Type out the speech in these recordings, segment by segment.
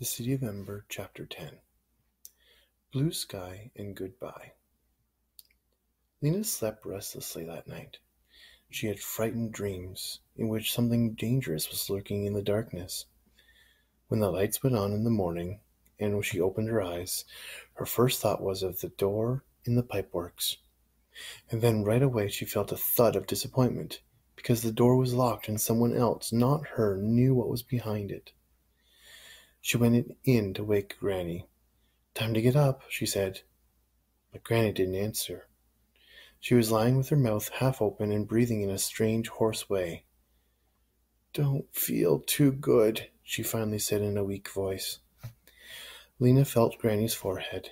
The City of Ember, Chapter 10. Blue Sky and Goodbye. Lena slept restlessly that night. She had frightened dreams in which something dangerous was lurking in the darkness. When the lights went on in the morning, and when she opened her eyes, her first thought was of the door in the pipeworks. And then right away she felt a thud of disappointment, because the door was locked and someone else, not her, knew what was behind it. She went in to wake Granny. "Time to get up," she said. But Granny didn't answer. She was lying with her mouth half open and breathing in a strange, hoarse way. "Don't feel too good," she finally said in a weak voice. Lena felt Granny's forehead.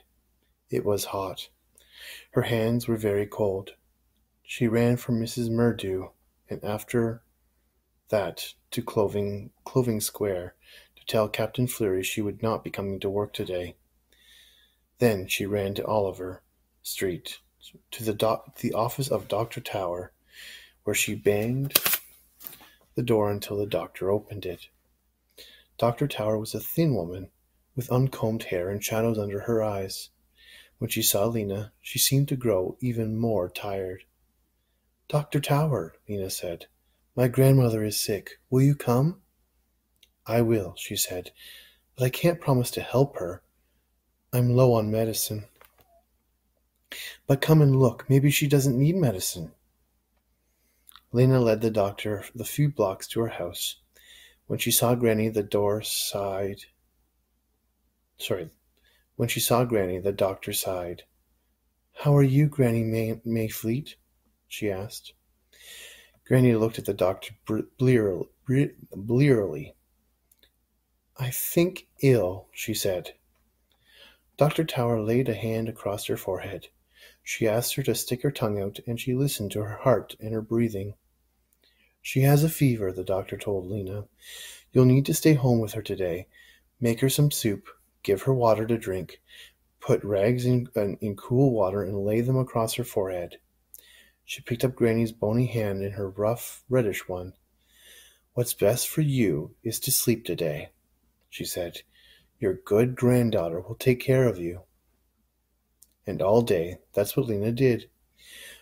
It was hot. Her hands were very cold. She ran for Mrs. Murdew, and after that to Clothing Square, to tell Captain Fleury she would not be coming to work today. Then she ran to Oliver Street, to the office of Dr. Tower, where she banged the door until the doctor opened it. Dr. Tower was a thin woman, with uncombed hair and shadows under her eyes. When she saw Lena, she seemed to grow even more tired. "Dr. Tower," Lena said, "my grandmother is sick. Will you come?" "I will," she said, "but I can't promise to help her. I'm low on medicine." "But come and look. Maybe she doesn't need medicine." Lena led the doctor the few blocks to her house. When she saw Granny, the doctor sighed. "How are you, Granny Mayfleet?" she asked. Granny looked at the doctor blearily. "I think ill," she said. Dr. Tower laid a hand across her forehead. She asked her to stick her tongue out, and she listened to her heart and her breathing. "She has a fever," the doctor told Lena. "You'll need to stay home with her today. Make her some soup, give her water to drink, put rags in cool water and lay them across her forehead." She picked up Granny's bony hand in her rough, reddish one. "What's best for you is to sleep today," she said. "Your good granddaughter will take care of you." And all day, that's what Lena did.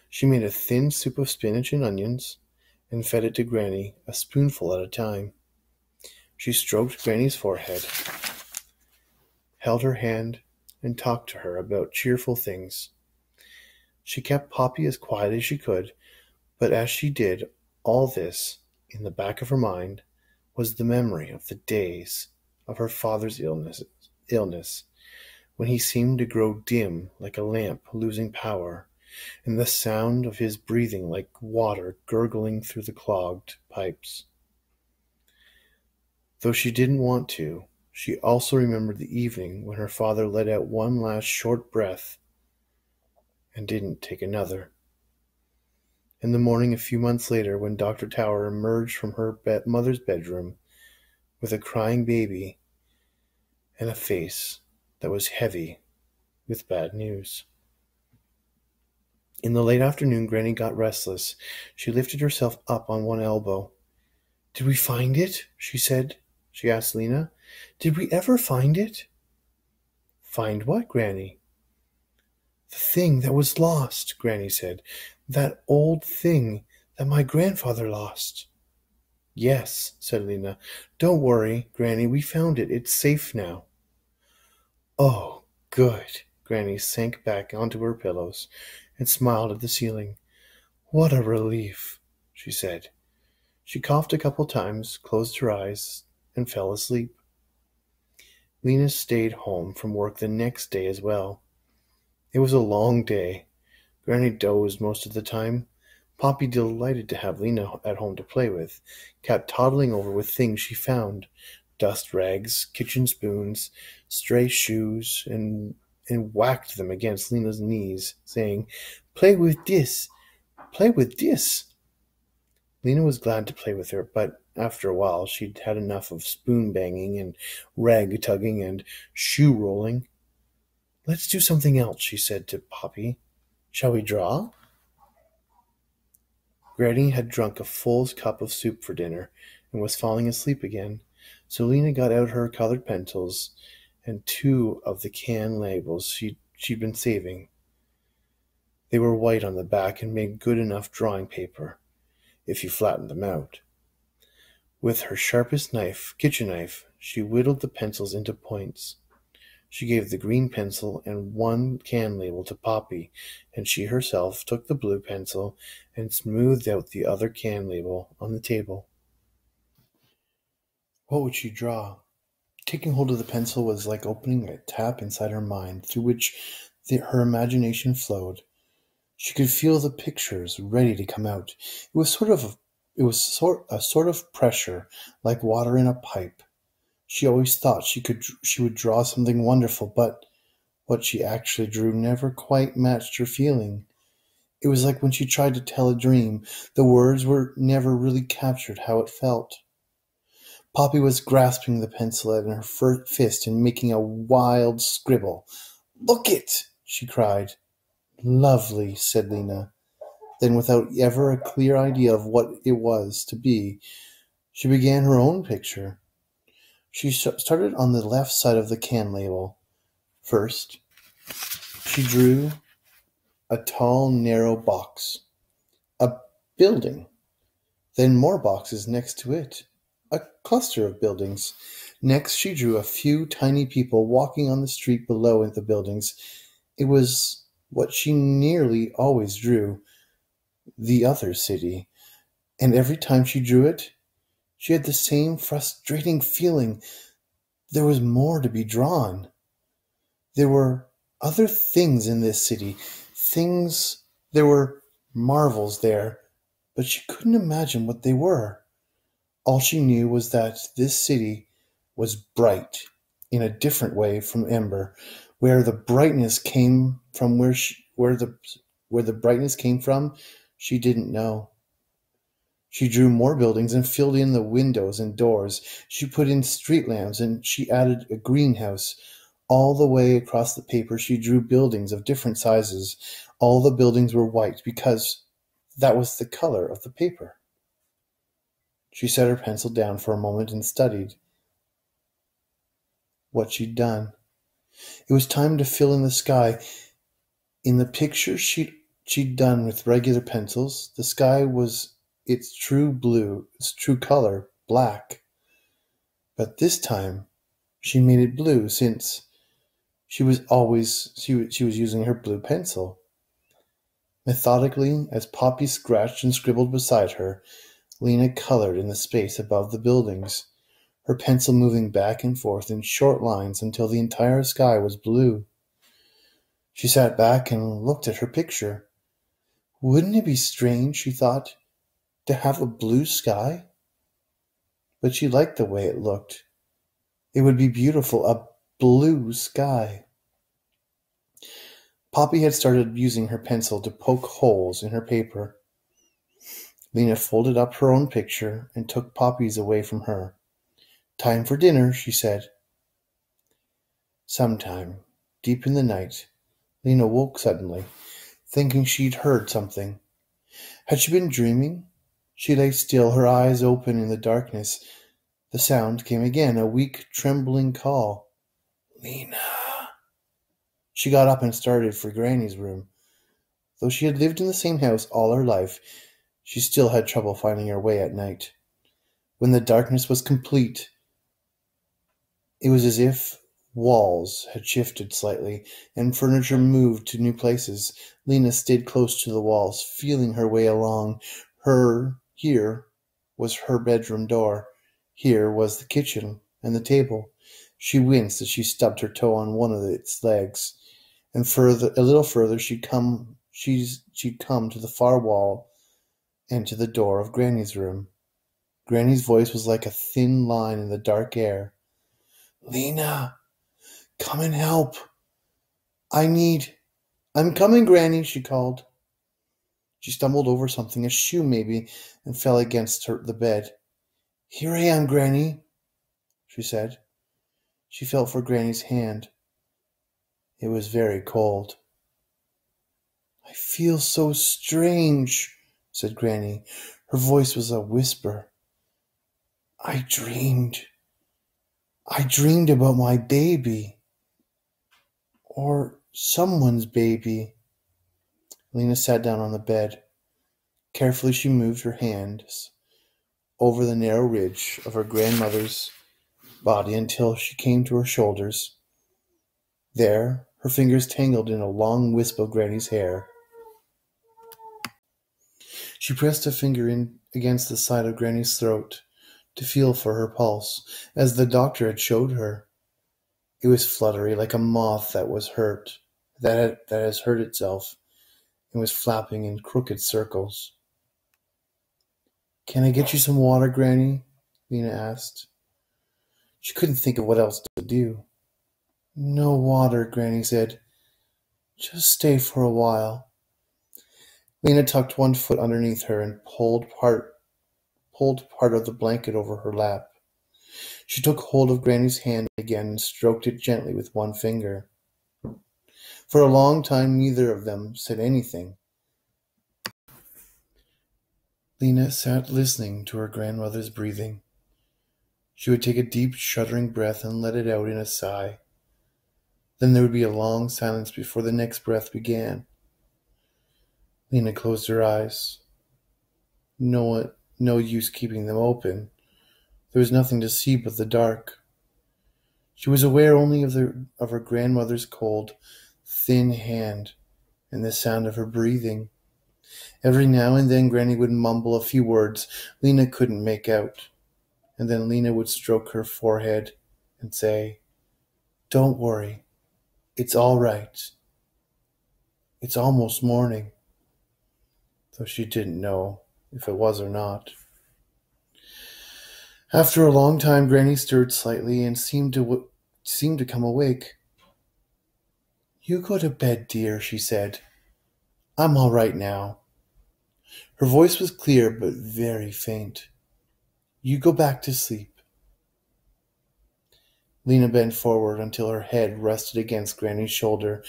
She made a thin soup of spinach and onions, and fed it to Granny, a spoonful at a time. She stroked Granny's forehead, held her hand, and talked to her about cheerful things. She kept Poppy as quiet as she could, but as she did all this, in the back of her mind was the memory of the days of her father's illness, when he seemed to grow dim like a lamp losing power, and the sound of his breathing like water gurgling through the clogged pipes. Though she didn't want to, she also remembered the evening when her father let out one last short breath and didn't take another. In the morning a few months later, when Dr. Tower emerged from her mother's bedroom with a crying baby and a face that was heavy with bad news. In the late afternoon, Granny got restless. She lifted herself up on one elbow. "Did we find it?" she asked Lena. "Did we ever find it?" "Find what, Granny?" "The thing that was lost," Granny said. "That old thing that my grandfather lost." "Yes," said Lena. "Don't worry, Granny, we found it. It's safe now." "Oh, good." Granny sank back onto her pillows and smiled at the ceiling. "What a relief," she said. She coughed a couple times, closed her eyes, and fell asleep. Lena stayed home from work the next day as well. It was a long day. Granny dozed most of the time. Poppy, delighted to have Lena at home to play with, kept toddling over with things she found: dust rags, kitchen spoons, stray shoes, and whacked them against Lena's knees, saying, "Play with this! Play with this!" Lena was glad to play with her, but after a while she'd had enough of spoon banging and rag tugging and shoe rolling. "Let's do something else," she said to Poppy. "Shall we draw?" Granny had drunk a full cup of soup for dinner and was falling asleep again. So Lena got out her colored pencils and two of the can labels she'd been saving. They were white on the back and made good enough drawing paper if you flattened them out. With her sharpest kitchen knife, she whittled the pencils into points. She gave the green pencil and one can label to Poppy, and she herself took the blue pencil and smoothed out the other can label on the table. What would she draw? Taking hold of the pencil was like opening a tap inside her mind through which her imagination flowed. She could feel the pictures ready to come out. It was a sort of pressure, like water in a pipe. She always thought she would draw something wonderful, but what she actually drew never quite matched her feeling. It was like when she tried to tell a dream, the words were never really captured how it felt. Poppy was grasping the pencil in her fist and making a wild scribble. "Look it!" she cried. "Lovely," said Lena. Then, without ever a clear idea of what it was to be, she began her own picture. She started on the left side of the can label. First, she drew a tall, narrow box, a building, then more boxes next to it, a cluster of buildings. Next, she drew a few tiny people walking on the street below the buildings. It was what she nearly always drew, the other city, and every time she drew it, she had the same frustrating feeling. There was more to be drawn. There were other things in this city, there were marvels there, but she couldn't imagine what they were. All she knew was that this city was bright in a different way from Ember. Where the brightness came from, she didn't know. She drew more buildings and filled in the windows and doors. She put in street lamps and she added a greenhouse. All the way across the paper she drew buildings of different sizes. All the buildings were white because that was the color of the paper. She set her pencil down for a moment and studied what she'd done. It was time to fill in the sky. In the picture she'd done with regular pencils, the sky was its true color, black. But this time she made it blue since she was using her blue pencil. Methodically, as Poppy scratched and scribbled beside her, Lena colored in the space above the buildings, her pencil moving back and forth in short lines until the entire sky was blue. She sat back and looked at her picture. Wouldn't it be strange, she thought, to have a blue sky? But she liked the way it looked. It would be beautiful, a blue sky. Poppy had started using her pencil to poke holes in her paper. Lena folded up her own picture and took Poppy's away from her. "Time for dinner," she said. Sometime, deep in the night, Lena woke suddenly, thinking she'd heard something. Had she been dreaming? She lay still, her eyes open in the darkness. The sound came again, a weak, trembling call. "Lena!" She got up and started for Granny's room. Though she had lived in the same house all her life, she still had trouble finding her way at night. When the darkness was complete, it was as if walls had shifted slightly and furniture moved to new places. Lena stayed close to the walls, feeling her way along. Here was her bedroom door. Here was the kitchen and the table. She winced as she stubbed her toe on one of its legs, and a little further she'd come to the far wall and to the door of Granny's room. Granny's voice was like a thin line in the dark air. "Lena, come and help. I'm coming, Granny," she called. She stumbled over something, a shoe maybe, and fell against the bed. "Here I am, Granny," she said. She felt for Granny's hand. It was very cold. "I feel so strange," said Granny. Her voice was a whisper. "I dreamed I dreamed about my baby. Or someone's baby. Lena sat down on the bed. Carefully she moved her hands over the narrow ridge of her grandmother's body until she came to her shoulders. There, her fingers tangled in a long wisp of Granny's hair. She pressed a finger in against the side of Granny's throat to feel for her pulse, as the doctor had showed her. It was fluttery, like a moth that has hurt itself, and was flapping in crooked circles. "Can I get you some water, Granny?" Lena asked. She couldn't think of what else to do. "No water," Granny said. "Just stay for a while." Lena tucked one foot underneath her and pulled part of the blanket over her lap. She took hold of Granny's hand again and stroked it gently with one finger. For a long time neither of them said anything. Lena sat listening to her grandmother's breathing. She would take a deep, shuddering breath and let it out in a sigh. Then there would be a long silence before the next breath began. Lena closed her eyes. No use keeping them open. There was nothing to see but the dark. She was aware only of her grandmother's cold, thin hand and the sound of her breathing. Every now and then Granny would mumble a few words Lena couldn't make out, and then Lena would stroke her forehead and say, "Don't worry, it's all right. It's almost morning," though she didn't know if it was or not. After a long time, Granny stirred slightly and seemed to come awake. "You go to bed, dear," she said. "I'm all right now." Her voice was clear but very faint. "You go back to sleep." Lena bent forward until her head rested against Granny's shoulder.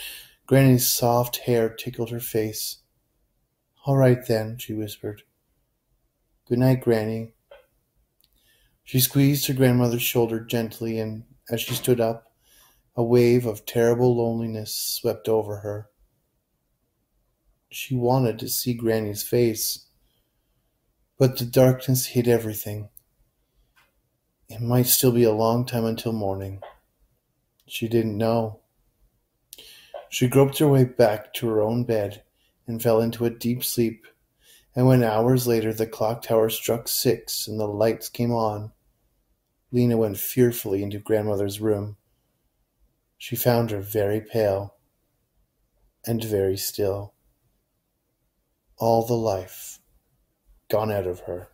Granny's soft hair tickled her face. "All right then," she whispered. "Good night, Granny." She squeezed her grandmother's shoulder gently, and as she stood up, a wave of terrible loneliness swept over her. She wanted to see Granny's face, but the darkness hid everything. It might still be a long time until morning. She didn't know. She groped her way back to her own bed and fell into a deep sleep, and when hours later the clock tower struck 6 and the lights came on, Lena went fearfully into Grandmother's room. She found her very pale and very still. All the life gone out of her.